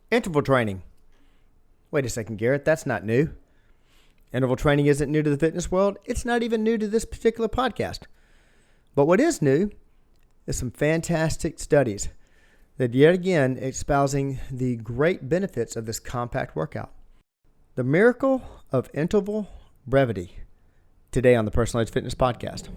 Interval training. Wait a second, Garrett, that's not new. Interval training isn't new to the fitness world. It's not even new to this particular podcast. But what is new is some fantastic studies that yet again espousing the great benefits of this compact workout. The miracle of interval brevity. Today on the Personal Edge Fitness Podcast.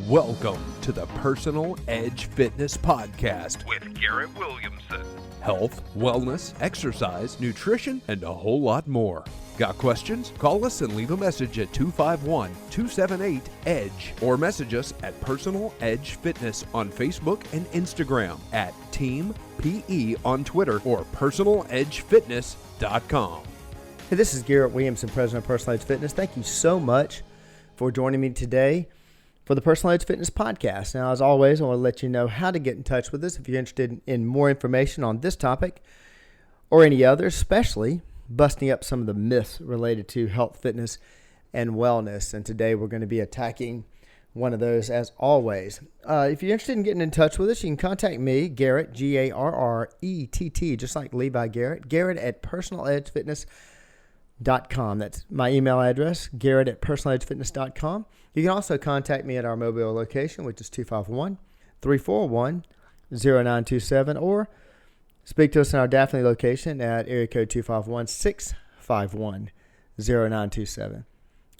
Welcome to the Personal Edge Fitness Podcast with Garrett Williamson. Health, wellness, exercise, nutrition, and a whole lot more. Got questions? Call us and leave a message at 251-278-EDGE or message us at Personal Edge Fitness on Facebook and Instagram, at Team PE on Twitter, or personaledgefitness.com. Hey, this is Garrett Williamson, President of Personal Edge Fitness. Thank you so much for joining me today for the Personal Edge Fitness Podcast. Now, as always, I want to let you know how to get in touch with us if you're interested in more information on this topic or any other, especially busting up some of the myths related to health, fitness, and wellness. And today we're going to be attacking one of those as always. If you're interested in getting in touch with us, you can contact me, Garrett, Garrett, just like Levi Garrett, Garrett at personaledgefitness.com. That's my email address, Garrett at personaledgefitness.com. You can also contact me at our mobile location, which is 251-341-0927, or speak to us in our Daphne location at area code 251-651-0927.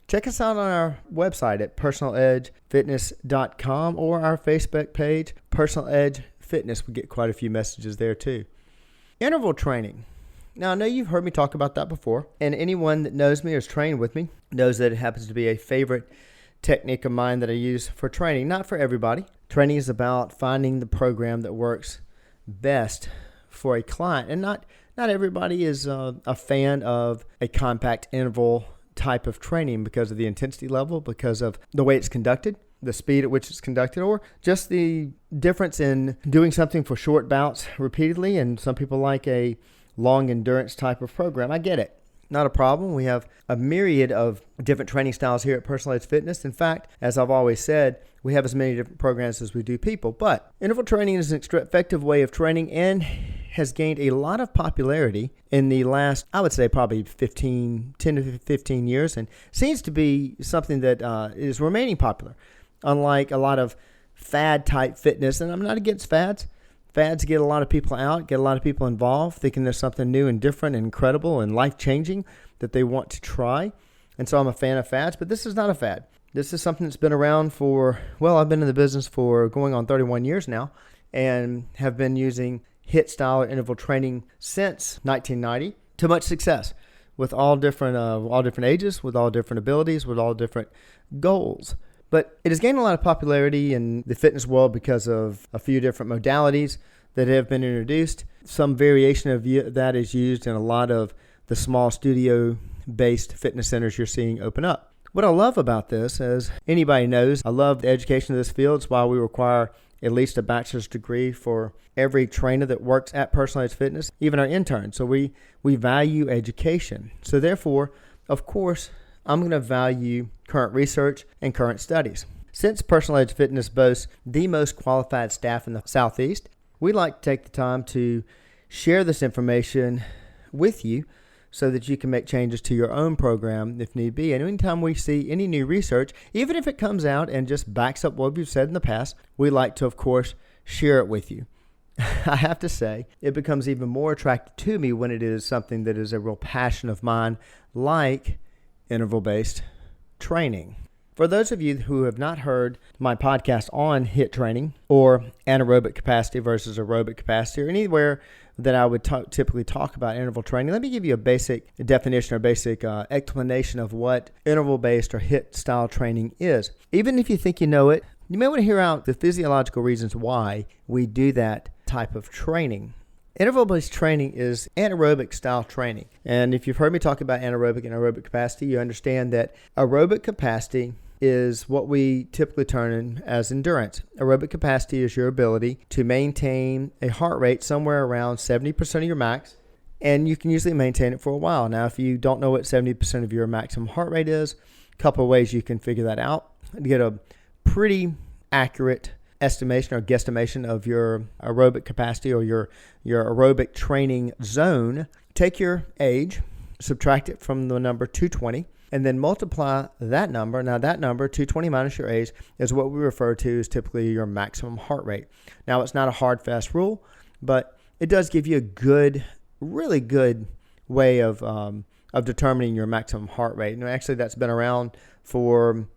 Check us out on our website at personaledgefitness.com or our Facebook page, Personal Edge Fitness. We get quite a few messages there too. Interval training. Now, I know you've heard me talk about that before, and anyone that knows me or has trained with me knows that it happens to be a favorite technique of mine that I use for training. Not for everybody. Training is about finding the program that works best for a client, and not everybody is a fan of a compact interval type of training because of the intensity level, because of the way it's conducted, the speed at which it's conducted, or just the difference in doing something for short bouts repeatedly, and some people like a long endurance type of program. I get it. Not a problem. We have a myriad of different training styles here at Personal Edge Fitness. In fact, as I've always said, we have as many different programs as we do people. But interval training is an effective way of training and has gained a lot of popularity in the last, I would say, probably 10 to 15 years, and seems to be something that is remaining popular. Unlike a lot of fad-type fitness, and I'm not against fads. Fads get a lot of people out, get a lot of people involved, thinking there's something new and different and incredible and life-changing that they want to try. And so I'm a fan of fads, but this is not a fad. This is something that's been around for, well, I've been in the business for going on 31 years now and have been using HIIT style or interval training since 1990 to much success with all different ages, with all different abilities, with all different goals. But it has gained a lot of popularity in the fitness world because of a few different modalities that have been introduced. Some variation of that is used in a lot of the small studio-based fitness centers you're seeing open up. What I love about this, as anybody knows, I love the education of this field. It's why we require at least a bachelor's degree for every trainer that works at Personal Edge Fitness, even our interns. So we value education. So therefore, of course, I'm going to value current research and current studies. Since Personal Edge Fitness boasts the most qualified staff in the Southeast, we'd like to take the time to share this information with you so that you can make changes to your own program if need be. And anytime we see any new research, even if it comes out and just backs up what we've said in the past, we like to, of course, share it with you. I have to say, it becomes even more attractive to me when it is something that is a real passion of mine, like interval-based training. For those of you who have not heard my podcast on HIIT training or anaerobic capacity versus aerobic capacity, or anywhere that I would typically talk about interval training, let me give you a basic definition or basic explanation of what interval-based or HIIT style training is. Even if you think you know it, you may want to hear out the physiological reasons why we do that type of training. Interval-based training is anaerobic style training. And if you've heard me talk about anaerobic and aerobic capacity, you understand that aerobic capacity is what we typically term as endurance. Aerobic capacity is your ability to maintain a heart rate somewhere around 70% of your max, and you can usually maintain it for a while. Now, if you don't know what 70% of your maximum heart rate is, a couple of ways you can figure that out to get a pretty accurate estimation or guesstimation of your aerobic capacity or your aerobic training zone, take your age, subtract it from the number 220, and then multiply that number. Now that number, 220 minus your age, is what we refer to as typically your maximum heart rate. Now it's not a hard, fast rule, but it does give you a good, really good way of determining your maximum heart rate. And actually that's been around for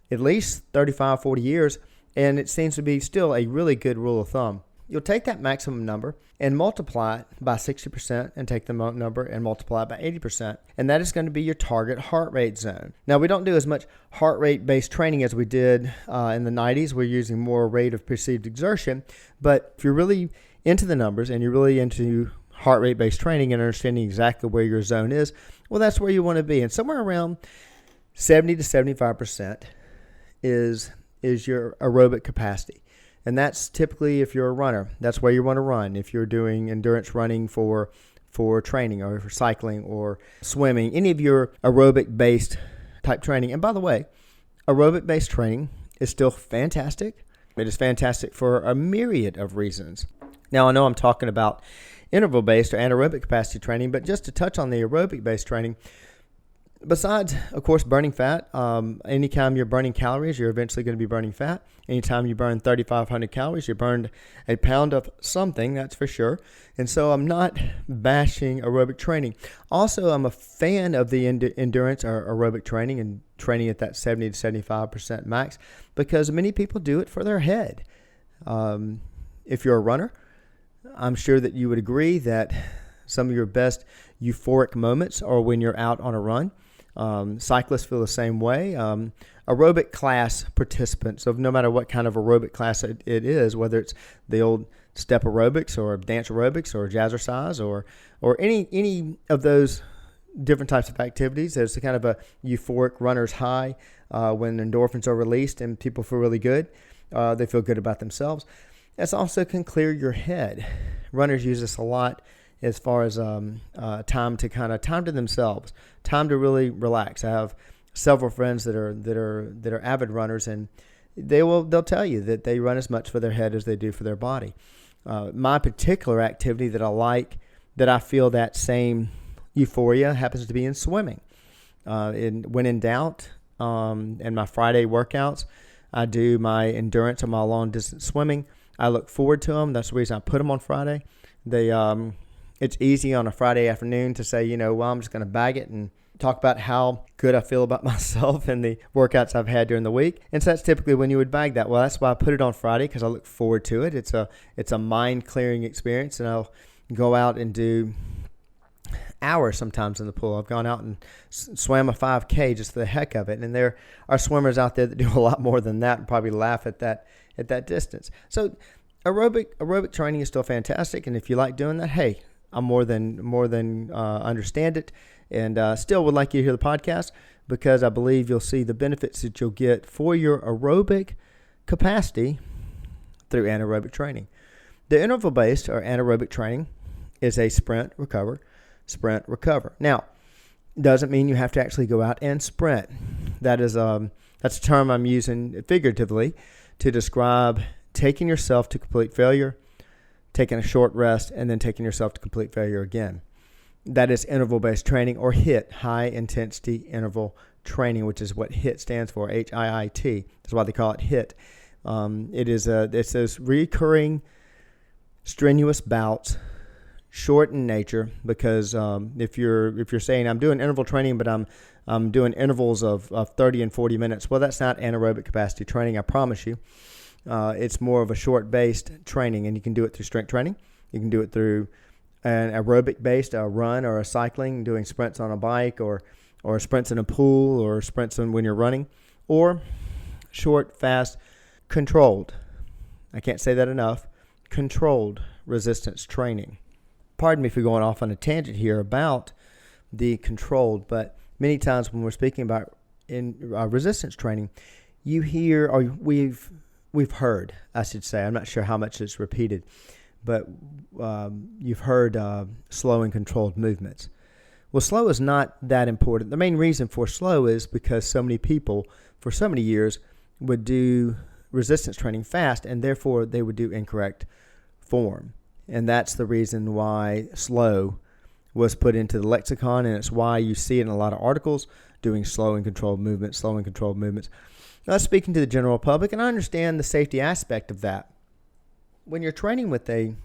at least 35, 40 years, and it seems to be still a really good rule of thumb. You'll take that maximum number and multiply it by 60% and take the number and multiply it by 80%. And that is going to be your target heart rate zone. Now, we don't do as much heart rate-based training as we did in the 90s. We're using more rate of perceived exertion. But if you're really into the numbers and you're really into heart rate-based training and understanding exactly where your zone is, well, that's where you want to be. And somewhere around 70 to 75% is your aerobic capacity. And that's typically if you're a runner, that's where you want to run. If you're doing endurance running for training or for cycling or swimming, any of your aerobic-based type training. And by the way, aerobic-based training is still fantastic. It is fantastic for a myriad of reasons. Now, I know I'm talking about interval-based or anaerobic capacity training, but just to touch on the aerobic-based training, besides, of course, burning fat, anytime you're burning calories, you're eventually going to be burning fat. Anytime you burn 3,500 calories, you burned a pound of something, that's for sure. And so I'm not bashing aerobic training. Also, I'm a fan of the endurance or aerobic training and training at that 70 to 75% max because many people do it for their head. If you're a runner, I'm sure that you would agree that some of your best euphoric moments are when you're out on a run. Cyclists feel the same way. Aerobic class participants, so no matter what kind of aerobic class it is, whether it's the old step aerobics or dance aerobics or jazzercise or any of those different types of activities, there's a kind of a euphoric runner's high when endorphins are released and people feel really good. They feel good about themselves. This also can clear your head. Runners use this a lot as far as time to themselves, time to really relax. I have several friends that are avid runners, and they'll tell you that they run as much for their head as they do for their body. My particular activity that I like, that I feel that same euphoria, happens to be in swimming. When in doubt, in my Friday workouts, I do my endurance and my long distance swimming. I look forward to them. That's the reason I put them on Friday. It's easy on a Friday afternoon to say, well, I'm just going to bag it and talk about how good I feel about myself and the workouts I've had during the week. And so that's typically when you would bag that. Well, that's why I put it on Friday, because I look forward to it. It's a mind-clearing experience, and I'll go out and do hours sometimes in the pool. I've gone out and swam a 5K just for the heck of it. And there are swimmers out there that do a lot more than that and probably laugh at that distance. So aerobic training is still fantastic. And if you like doing that, hey, I more than understand it, and still would like you to hear the podcast, because I believe you'll see the benefits that you'll get for your aerobic capacity through anaerobic training. The interval-based or anaerobic training is a sprint, recover. Now, doesn't mean you have to actually go out and sprint. That's a term I'm using figuratively to describe taking yourself to complete failure, taking a short rest, and then taking yourself to complete failure again. That is interval-based training, or HIIT, high-intensity interval training, which is what HIIT stands for, HIIT. That's why they call it HIIT. It's those recurring strenuous bouts, short in nature, because if you're saying I'm doing interval training, but I'm doing intervals of 30 and 40 minutes, well, that's not anaerobic capacity training, I promise you. It's more of a short-based training, and you can do it through strength training. You can do it through an aerobic-based, a run or a cycling, doing sprints on a bike or sprints in a pool or sprints when you're running, or short, fast, controlled. I can't say that enough. Controlled resistance training. Pardon me for going off on a tangent here about the controlled, but many times when we're speaking about resistance training, you hear, or we've heard, I should say, I'm not sure how much it's repeated, but you've heard slow and controlled movements. Well, slow is not that important. The main reason for slow is because so many people, for so many years, would do resistance training fast, and therefore they would do incorrect form. And that's the reason why slow was put into the lexicon, and it's why you see it in a lot of articles, doing slow and controlled movements. Now, that's speaking to the general public, and I understand the safety aspect of that. When you're training with a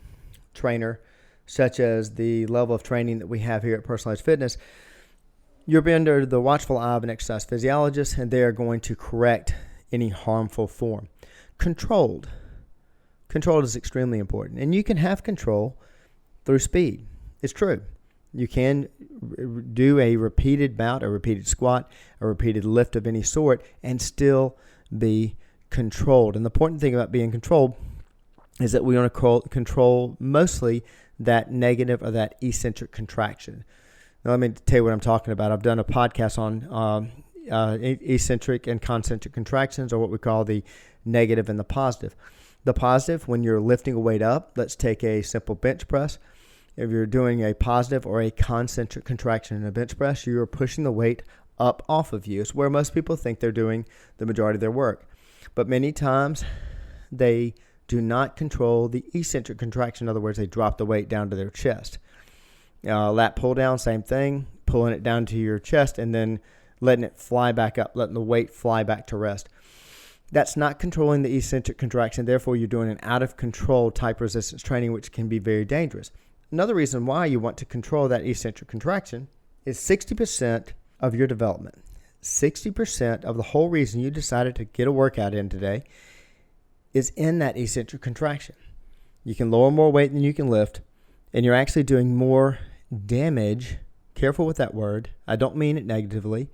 trainer, such as the level of training that we have here at Personalized Fitness, you'll be under the watchful eye of an exercise physiologist, and they are going to correct any harmful form. Controlled is extremely important, and you can have control through speed. It's true. You can do a repeated bout, a repeated squat, a repeated lift of any sort, and still be controlled. And the important thing about being controlled is that we want to control mostly that negative or that eccentric contraction. Now, let me tell you what I'm talking about. I've done a podcast on eccentric and concentric contractions, or what we call the negative and the positive. The positive, when you're lifting a weight up, let's take a simple bench press. If you're doing a positive or a concentric contraction in a bench press, you are pushing the weight up off of you. It's where most people think they're doing the majority of their work. But many times they do not control the eccentric contraction. In other words, they drop the weight down to their chest. Lat pull down, same thing, pulling it down to your chest and then letting it fly back up, letting the weight fly back to rest. That's not controlling the eccentric contraction. Therefore, you're doing an out-of-control type resistance training, which can be very dangerous. Another reason why you want to control that eccentric contraction is 60% of your development. 60% of the whole reason you decided to get a workout in today is in that eccentric contraction. You can lower more weight than you can lift, and you're actually doing more damage. Careful with that word. I don't mean it negatively.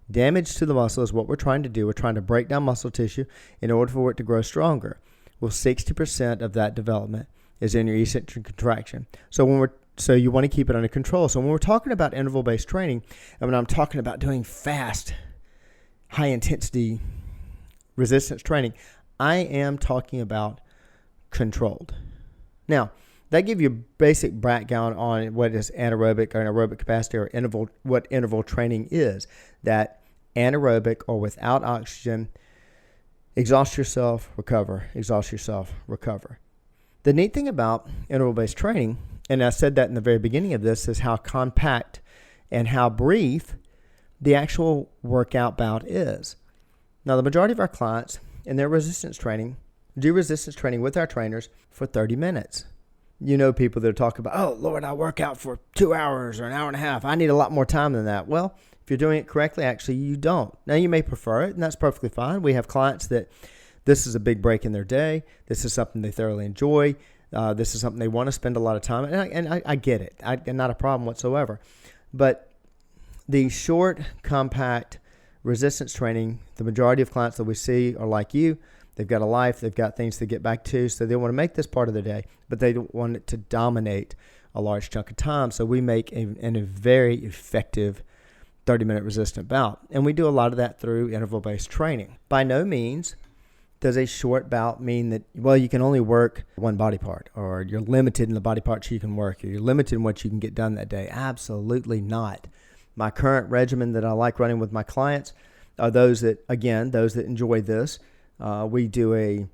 Damage to the muscle is what we're trying to do. We're trying to break down muscle tissue in order for it to grow stronger. Well, 60% of that development is in your eccentric contraction. So you want to keep it under control. So when we're talking about interval-based training, and when I'm talking about doing fast, high-intensity resistance training, I am talking about controlled. Now, that gives you a basic background on what is anaerobic or aerobic capacity or interval, what interval training is. That anaerobic or without oxygen, exhaust yourself, recover, exhaust yourself, recover. The neat thing about interval-based training, and I said that in the very beginning of this, is how compact and how brief the actual workout bout is. Now, the majority of our clients in their resistance training do resistance training with our trainers for 30 minutes. You know, people that talk about, oh, Lord, I work out for 2 hours or an hour and a half. I need a lot more time than that. Well, if you're doing it correctly, actually, you don't. Now, you may prefer it, and that's perfectly fine. We have clients that this is a big break in their day. This is something they thoroughly enjoy. This is something they want to spend a lot of time. And I get it. Not a problem whatsoever. But the short, compact resistance training, the majority of clients that we see are like you. They've got a life. They've got things to get back to. So they want to make this part of their day, but they don't want it to dominate a large chunk of time. So we make a very effective 30-minute resistant bout. And we do a lot of that through interval-based training. By no means does a short bout mean that, well, you can only work one body part, or you're limited in the body parts you can work, or you're limited in what you can get done that day. Absolutely not. My current regimen that I like running with my clients are those that enjoy this. We do a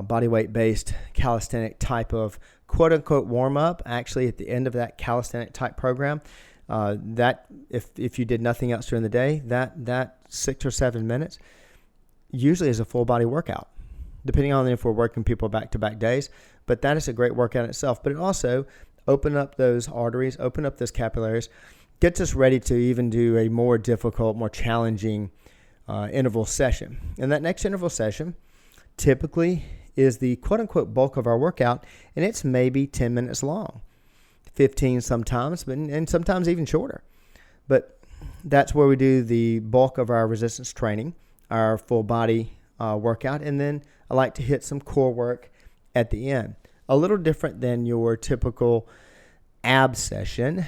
body weight-based calisthenic type of quote-unquote warm-up. Actually, at the end of that calisthenic type program, that if you did nothing else during the day, that 6 or 7 minutes usually is a full body workout, depending on if we're working people back-to-back days. But that is a great workout in itself. But it also open up those arteries, open up those capillaries, gets us ready to even do a more difficult, more challenging interval session. And that next interval session typically is the quote-unquote bulk of our workout, and it's maybe 10 minutes long, 15 sometimes, and sometimes even shorter. But that's where we do the bulk of our resistance training, our full body workout, and then I like to hit some core work at the end. A little different than your typical ab session.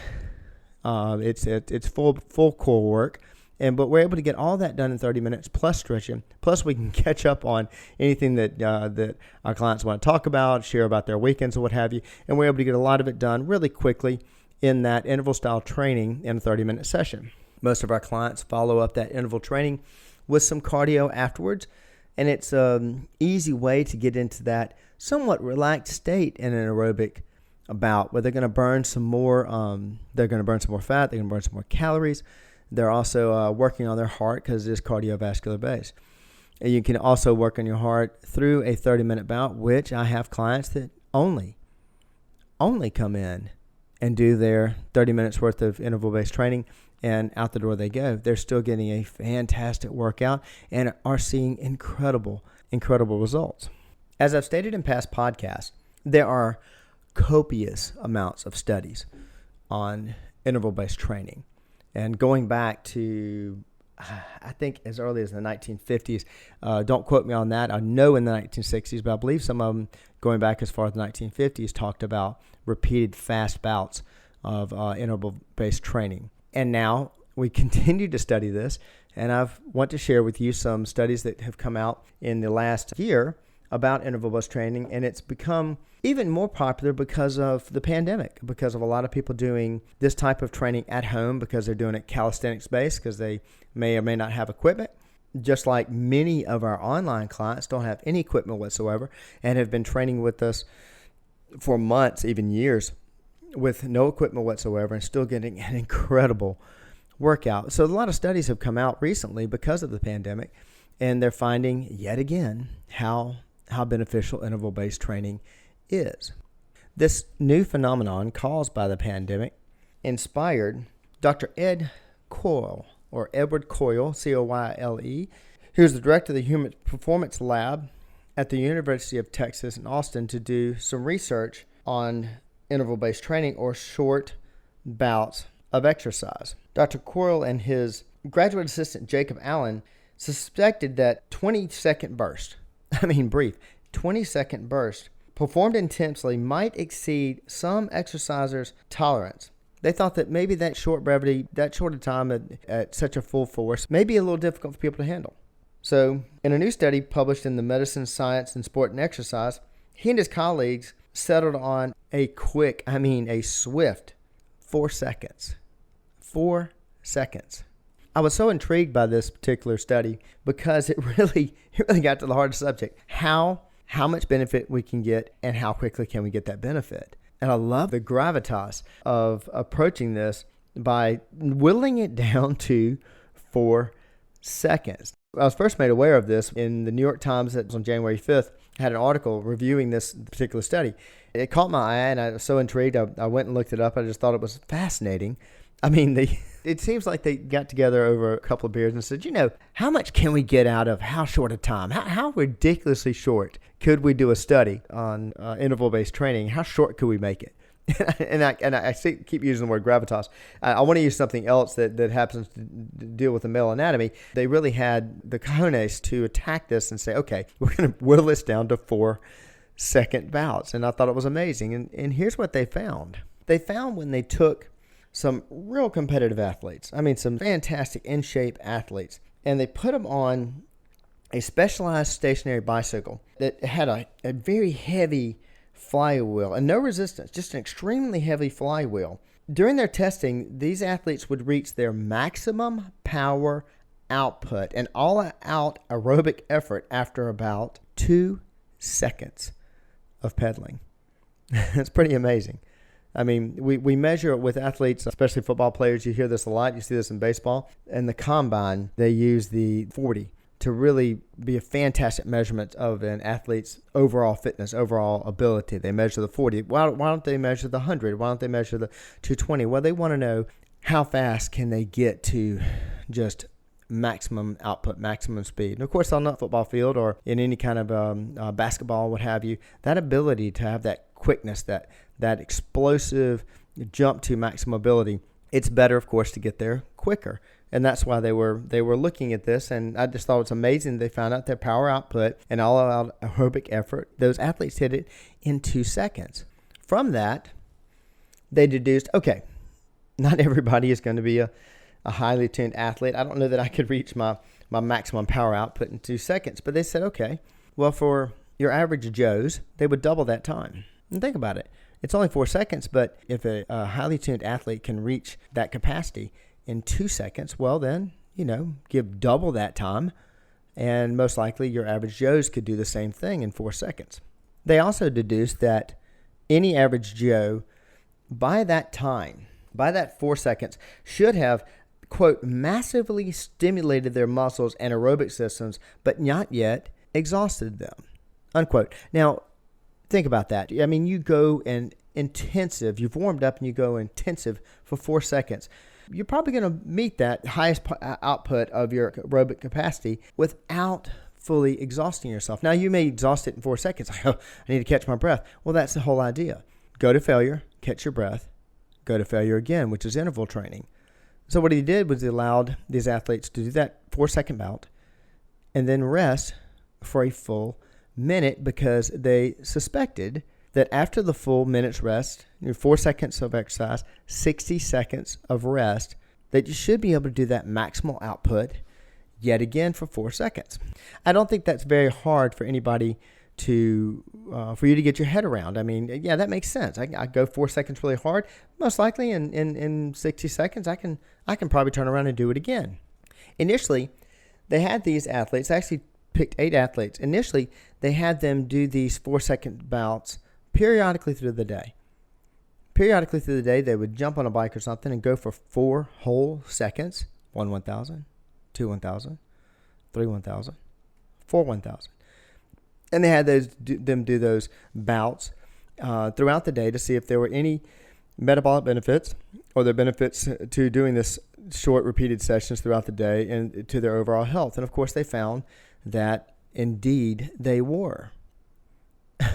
It's full core work. But we're able to get all that done in 30 minutes, plus stretching. Plus, we can catch up on anything that our clients want to talk about, share about their weekends or what have you. And we're able to get a lot of it done really quickly in that interval-style training in a 30-minute session. Most of our clients follow up that interval training with some cardio afterwards. And it's an easy way to get into that somewhat relaxed state in an aerobic bout where they're going to burn some more. They're going to burn some more fat. They're going to burn some more calories. They're also working on their heart because it is cardiovascular based. And you can also work on your heart through a 30-minute bout, which I have clients that only come in and do their 30 minutes worth of interval-based training, and out the door they go. They're still getting a fantastic workout and are seeing incredible results. As I've stated in past podcasts, there are copious amounts of studies on interval-based training. And going back to, I think, as early as the 1950s, don't quote me on that. I know in the 1960s, but I believe some of them going back as far as the 1950s talked about repeated fast bouts of interval-based training. And now we continue to study this, and I want to share with you some studies that have come out in the last year about interval-based training, and it's become even more popular because of the pandemic, because of a lot of people doing this type of training at home because they're doing it calisthenics-based because they may or may not have equipment, just like many of our online clients don't have any equipment whatsoever and have been training with us for months, even years, with no equipment whatsoever and still getting an incredible workout. So a lot of studies have come out recently because of the pandemic, and they're finding yet again how beneficial interval-based training is. This new phenomenon caused by the pandemic inspired Dr. Edward Coyle, Coyle, who's the director of the Human Performance Lab at the University of Texas in Austin, to do some research on interval-based training or short bouts of exercise. Dr. Coyle and his graduate assistant Jacob Allen suspected that 20-second burst, 20-second burst performed intensely might exceed some exercisers' tolerance. They thought that maybe that short brevity, that short of time at such a full force, may be a little difficult for people to handle. So, in a new study published in the Medicine, Science, and Sport and Exercise, he and his colleagues settled on a swift 4 seconds. 4 seconds. I was so intrigued by this particular study because it really got to the heart of the subject. How much benefit we can get and how quickly can we get that benefit. And I love the gravitas of approaching this by whittling it down to 4 seconds. I was first made aware of this in the New York Times that was on January 5th. Had an article reviewing this particular study. It caught my eye and I was so intrigued. I went and looked it up. I just thought it was fascinating. It seems like they got together over a couple of beers and said, how much can we get out of how short a time? How ridiculously short could we do a study on interval-based training? How short could we make it? and I keep using the word gravitas. I want to use something else that happens to deal with the male anatomy. They really had the cojones to attack this and say, okay, we're going to whittle this down to 4-second bouts. And I thought it was amazing. And here's what they found. They found when they took some real competitive athletes, some fantastic in-shape athletes, and they put them on a specialized stationary bicycle that had a very heavy flywheel and no resistance, just an extremely heavy flywheel. During their testing, these athletes would reach their maximum power output and all-out aerobic effort after about 2 seconds of pedaling. It's pretty amazing. We measure it with athletes, especially football players. You hear this a lot. You see this in baseball. In the combine, they use the 40 to really be a fantastic measurement of an athlete's overall fitness, overall ability. They measure the 40. Why don't they measure the 100? Why don't they measure the 220? Well, they want to know how fast can they get to just maximum output, maximum speed. And of course, on a football field or in any kind of basketball, what have you, that ability to have that quickness, that explosive jump to maximum ability, it's better, of course, to get there quicker. And that's why they were looking at this, and I just thought it was amazing. They found out their power output and all-out aerobic effort. Those athletes hit it in 2 seconds. From that, they deduced, okay, not everybody is going to be a highly tuned athlete. I don't know that I could reach my maximum power output in 2 seconds. But they said, okay, well, for your average Joes, they would double that time. And think about it. It's only 4 seconds, but if a highly tuned athlete can reach that capacity in 2 seconds, well then, give double that time And most likely your average Joes could do the same thing in 4 seconds. They also deduced that any average Joe by that time, by that 4 seconds, should have, quote, massively stimulated their muscles and aerobic systems, but not yet exhausted them, unquote. Now, think about that. I mean, you go and intensive, you've warmed up and you go intensive for 4 seconds. You're probably going to meet that highest output of your aerobic capacity without fully exhausting yourself. Now, you may exhaust it in 4 seconds. I need to catch my breath. Well, that's the whole idea. Go to failure, catch your breath, go to failure again, which is interval training. So what he did was he allowed these athletes to do that 4 second bout and then rest for a full minute, because they suspected that after the full minute's rest, 4 seconds of exercise, 60 seconds of rest, that you should be able to do that maximal output yet again for 4 seconds. I don't think that's very hard for anybody to, for you to get your head around. I mean, yeah, that makes sense. I go 4 seconds really hard. Most likely in 60 seconds, I can probably turn around and do it again. Initially, they had these athletes, actually picked 8 athletes. Initially, they had them do these 4 second bouts periodically through the day. Periodically through the day, they would jump on a bike or something and go for 4 whole seconds. 1 1,000, 2 1,000, 3 1,000, 4 1,000. And they had them do those bouts throughout the day to see if there were any metabolic benefits or the benefits to doing this short repeated sessions throughout the day and to their overall health. And of course, they found that indeed they were.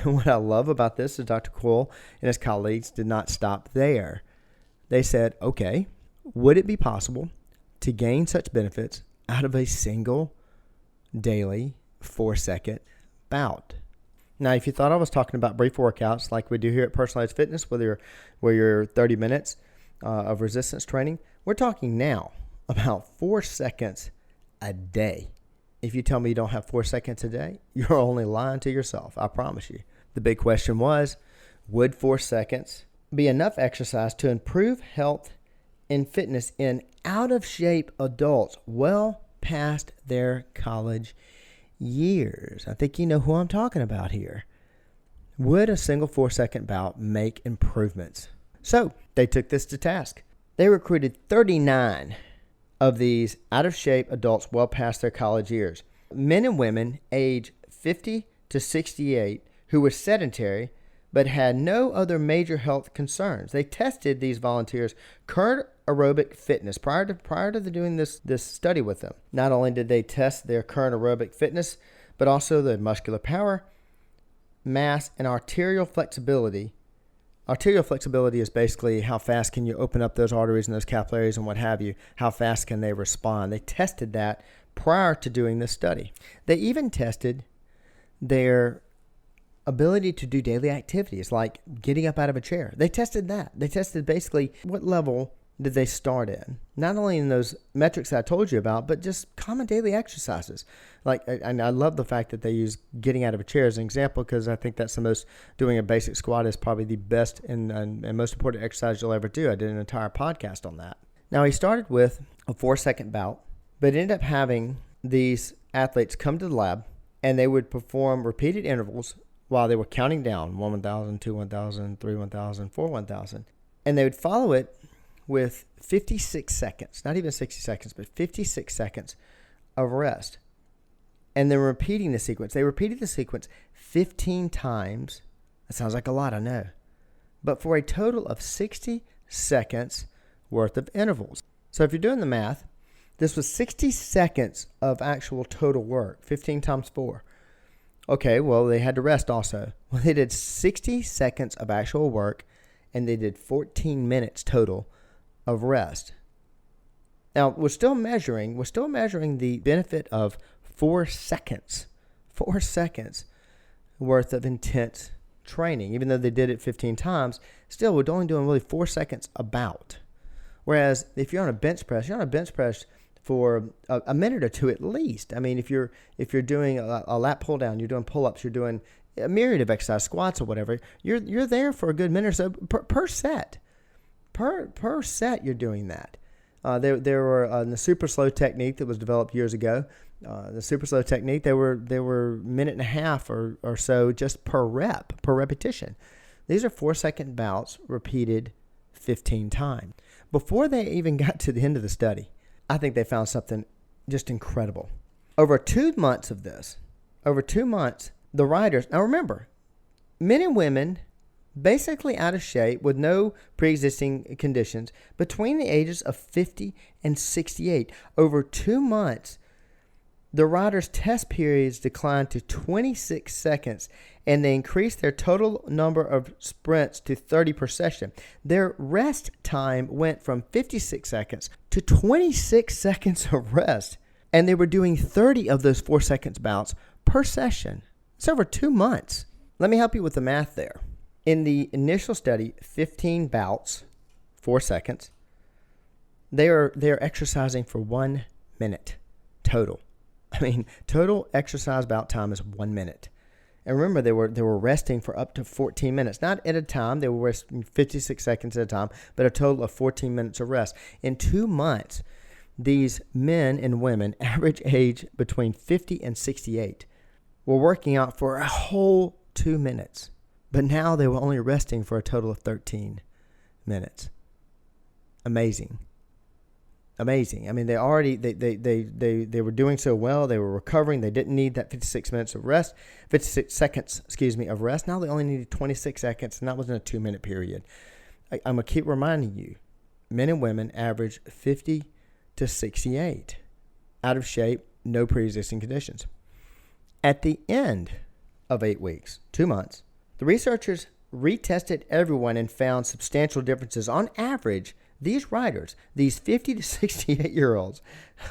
What I love about this is Dr. Coyle and his colleagues did not stop there. They said, okay, would it be possible to gain such benefits out of a single daily 4 second bout? Now, if you thought I was talking about brief workouts like we do here at Personalized Fitness, where you're 30 minutes of resistance training, we're talking now about 4 seconds a day. If you tell me you don't have 4 seconds a day, you're only lying to yourself, I promise you. The big question was, would 4 seconds be enough exercise to improve health and fitness in out-of-shape adults well past their college years? I think you know who I'm talking about here. Would a single 4 second bout make improvements? So they took this to task. They recruited 39 of these out-of-shape adults well past their college years. Men and women age 50 to 68 who were sedentary but had no other major health concerns. They tested these volunteers' current aerobic fitness prior to doing this study with them. Not only did they test their current aerobic fitness, but also the muscular power, mass, and arterial flexibility. Arterial flexibility is basically how fast can you open up those arteries and those capillaries and what have you. How fast can they respond? They tested that prior to doing this study. They even tested their ability to do daily activities like getting up out of a chair. They tested that. They tested basically what level did they start in. Not only in those metrics I told you about, but just common daily exercises. And I love the fact that they use getting out of a chair as an example, because I think that's the most, doing a basic squat is probably the best and most important exercise you'll ever do. I did an entire podcast on that. Now, he started with a 4 second bout, but ended up having these athletes come to the lab and they would perform repeated intervals while they were counting down 1 1,000, 2 1,000, 3 1,000, 4 1,000. And they would follow it with 56 seconds, not even 60 seconds, but 56 seconds of rest. And then repeating the sequence. They repeated the sequence 15 times. That sounds like a lot, I know. But for a total of 60 seconds worth of intervals. So if you're doing the math, this was 60 seconds of actual total work, 15 times 4. Okay, well, they had to rest also. Well, they did 60 seconds of actual work, and they did 14 minutes total of rest. Now, we're still measuring the benefit of 4 seconds worth of intense training. Even though they did it 15 times, still we're only doing really 4 seconds about. Whereas if you're on a bench press, for a minute or two at least. I mean, if you're doing a lat pull down, you're doing pull-ups, you're doing a myriad of exercise, squats or whatever, you're there for a good minute or so per set. Per set you're doing that. There were the super slow technique that was developed years ago. The super slow technique, they were minute and a half or so just per repetition. These are 4-second bouts repeated 15 times. Before they even got to the end of the study, I think they found something just incredible. Over 2 months of this, the riders, now remember, men and women basically out of shape with no pre-existing conditions between the ages of 50 and 68. Over 2 months, the riders' test periods declined to 26 seconds, and they increased their total number of sprints to 30 per session. Their rest time went from 56 seconds to 26 seconds of rest, and they were doing 30 of those 4 seconds bouts per session. It's over 2 months. Let me help you with the math there. In the initial study, 15 bouts, 4 seconds. They are exercising for 1 minute total. I mean, total exercise bout time is 1 minute. And remember, they were resting for up to 14 minutes. Not at a time. They were resting 56 seconds at a time, but a total of 14 minutes of rest. In 2 months, these men and women, average age between 50 and 68, were working out for a whole 2 minutes. But now they were only resting for a total of 13 minutes. Amazing. I mean, they were doing so well. They were recovering. They didn't need that 56 seconds of rest. Now they only needed 26 seconds, and that was in a 2-minute period. I'm going to keep reminding you, men and women average 50 to 68, out of shape, no pre-existing conditions. At the end of 8 weeks, 2 months, the researchers retested everyone and found substantial differences. On average, these riders, these 50 to 68-year-olds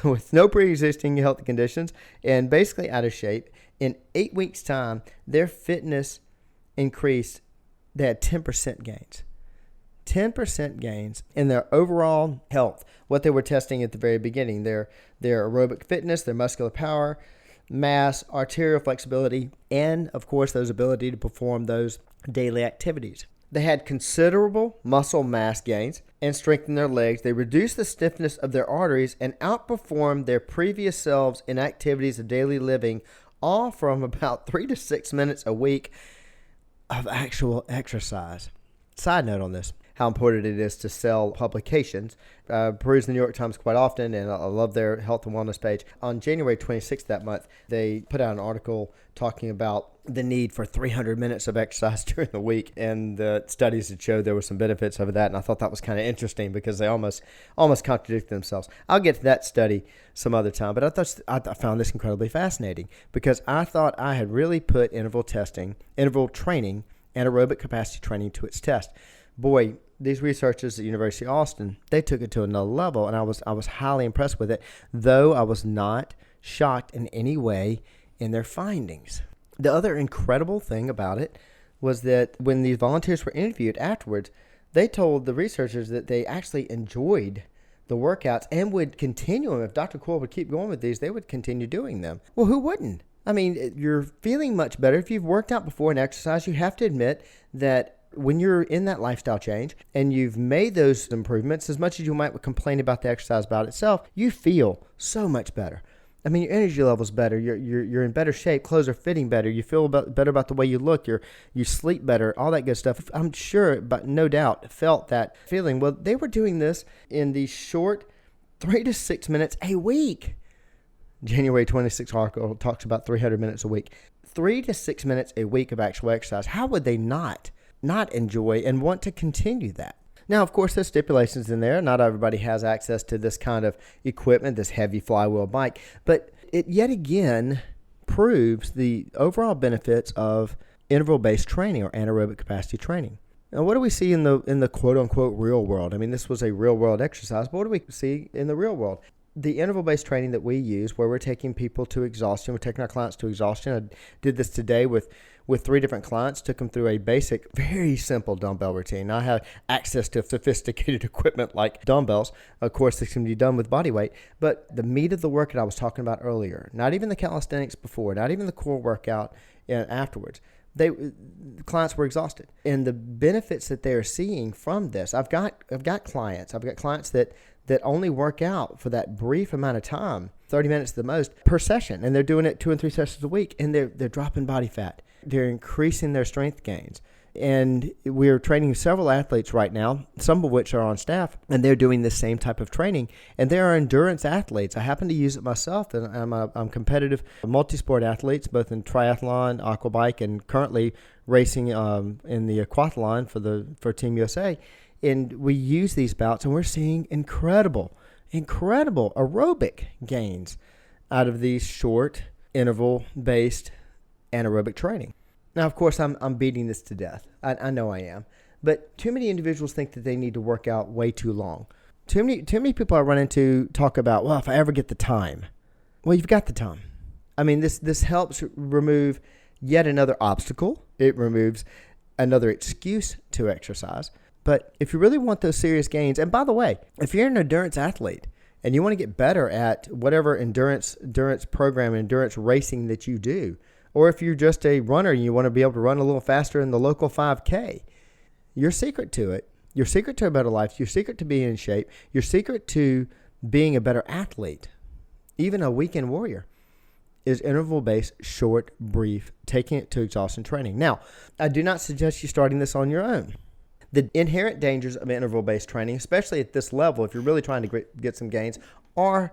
with no pre-existing health conditions and basically out of shape, in 8 weeks' time, their fitness increased. They had 10% gains. 10% gains in their overall health. What they were testing at the very beginning, their aerobic fitness, their muscular power, mass, arterial flexibility, and, of course, those ability to perform those daily activities. They had considerable muscle mass gains and strengthened their legs. They reduced the stiffness of their arteries and outperformed their previous selves in activities of daily living, all from about 3 to 6 minutes a week of actual exercise. Side note on this, how important it is to sell publications. Peruse the New York Times quite often, and I love their health and wellness page. On January 26th that month, they put out an article talking about the need for 300 minutes of exercise during the week, and the studies had showed there were some benefits of that, and I thought that was kind of interesting because they almost contradict themselves. I'll get to that study some other time, but I found this incredibly fascinating because I thought I had really put interval training, and aerobic capacity training to its test. Boy, these researchers at University of Austin, they took it to another level, and I was highly impressed with it, though I was not shocked in any way in their findings. The other incredible thing about it was that when these volunteers were interviewed afterwards, they told the researchers that they actually enjoyed the workouts and would continue them. If Dr. Coyle would keep going with these, they would continue doing them. Well, who wouldn't? I mean, you're feeling much better. If you've worked out before and exercised, you have to admit that when you're in that lifestyle change and you've made those improvements, as much as you might complain about the exercise about itself, you feel so much better. I mean, your energy level's better. You're in better shape. Clothes are fitting better. You feel better about the way you look. You sleep better. All that good stuff. I'm sure, but no doubt, felt that feeling. Well, they were doing this in these short 3 to 6 minutes a week. January 26th article talks about 300 minutes a week. 3 to 6 minutes a week of actual exercise. How would they not enjoy and want to continue that? Now, of course, there's stipulations in there. Not everybody has access to this kind of equipment, this heavy flywheel bike, but it yet again proves the overall benefits of interval-based training or anaerobic capacity training. Now, what do we see in the quote-unquote real world? I mean, this was a real-world exercise, but what do we see in the real world? The interval-based training that we use, where we're taking people to exhaustion, we're taking our clients to exhaustion. I did this today with 3 different clients, took them through a basic, very simple dumbbell routine. Now, I have access to sophisticated equipment like dumbbells. Of course, this can be done with body weight, but the meat of the workout I was talking about earlier, not even the calisthenics before, not even the core workout afterwards, the clients were exhausted. And the benefits that they are seeing from this, I've got clients that that only work out for that brief amount of time, 30 minutes at the most per session, and they're doing it 2 and 3 sessions a week, and they're dropping body fat. They're increasing their strength gains. And we're training several athletes right now, some of which are on staff, and they're doing the same type of training. And they are endurance athletes. I happen to use it myself, and I'm competitive multisport athletes, both in triathlon, aquabike, and currently racing in the aquathlon for Team USA. And we use these bouts, and we're seeing incredible aerobic gains out of these short interval-based anaerobic training. Now, of course, I'm beating this to death. I know I am. But too many individuals think that they need to work out way too long. Too many people I run into talk about, well, if I ever get the time. Well, you've got the time. I mean, this helps remove yet another obstacle. It removes another excuse to exercise. But if you really want those serious gains, and by the way, if you're an endurance athlete and you want to get better at whatever endurance program, endurance racing that you do, or if you're just a runner and you want to be able to run a little faster in the local 5K, your secret to it, your secret to a better life, your secret to being in shape, your secret to being a better athlete, even a weekend warrior, is interval-based, short, brief, taking it to exhaustion training. Now, I do not suggest you starting this on your own. The inherent dangers of interval-based training, especially at this level, if you're really trying to get some gains, are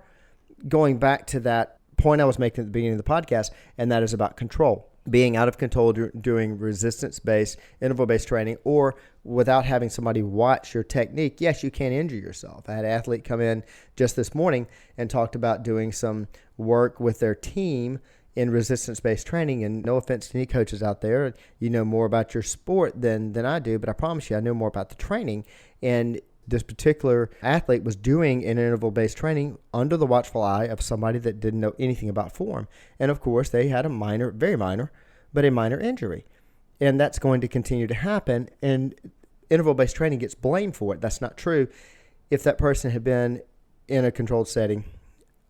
going back to that point I was making at the beginning of the podcast, and that is about control. Being out of control doing resistance-based, interval-based training, or without having somebody watch your technique. Yes, you can injure yourself. I had an athlete come in just this morning and talked about doing some work with their team in resistance-based training. And no offense to any coaches out there, you know more about your sport than I do, but I promise you I know more about the training. And this particular athlete was doing an interval-based training under the watchful eye of somebody that didn't know anything about form. And of course, they had a very minor injury. And that's going to continue to happen. And interval-based training gets blamed for it. That's not true. If that person had been in a controlled setting,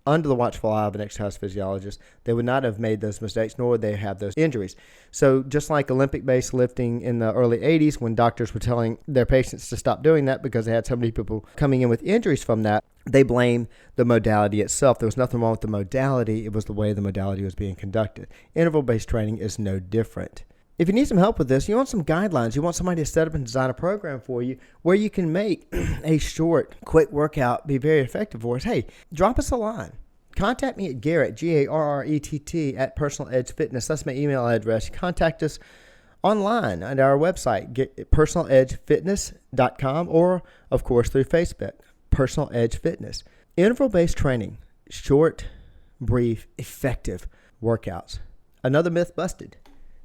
under the watchful eye of an exercise physiologist, they would not have made those mistakes, nor would they have those injuries. So just like Olympic-based lifting in the early 80s, when doctors were telling their patients to stop doing that because they had so many people coming in with injuries from that, they blame the modality itself. There was nothing wrong with the modality. It was the way the modality was being conducted. Interval-based training is no different. If you need some help with this, you want some guidelines, you want somebody to set up and design a program for you where you can make a short, quick workout be very effective for us, hey, drop us a line. Contact me at Garrett, Garrett, at Personal Edge Fitness. That's my email address. Contact us online at our website, personaledgefitness.com, or, of course, through Facebook, Personal Edge Fitness. Interval-based training, short, brief, effective workouts. Another myth busted.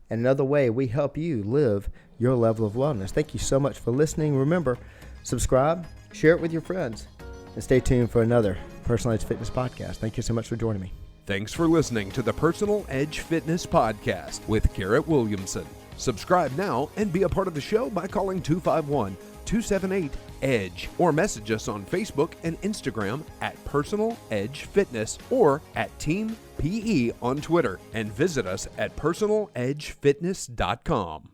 And another way we help you live your level of wellness. Thank you so much for listening. Remember, subscribe, share it with your friends, and stay tuned for another Personal Edge Fitness podcast. Thank you so much for joining me. Thanks for listening to the Personal Edge Fitness podcast with Garrett Williamson. Subscribe now and be a part of the show by calling 251-278-EDGE or message us on Facebook and Instagram at Personal Edge Fitness or at Team PE on Twitter, and visit us at personaledgefitness.com.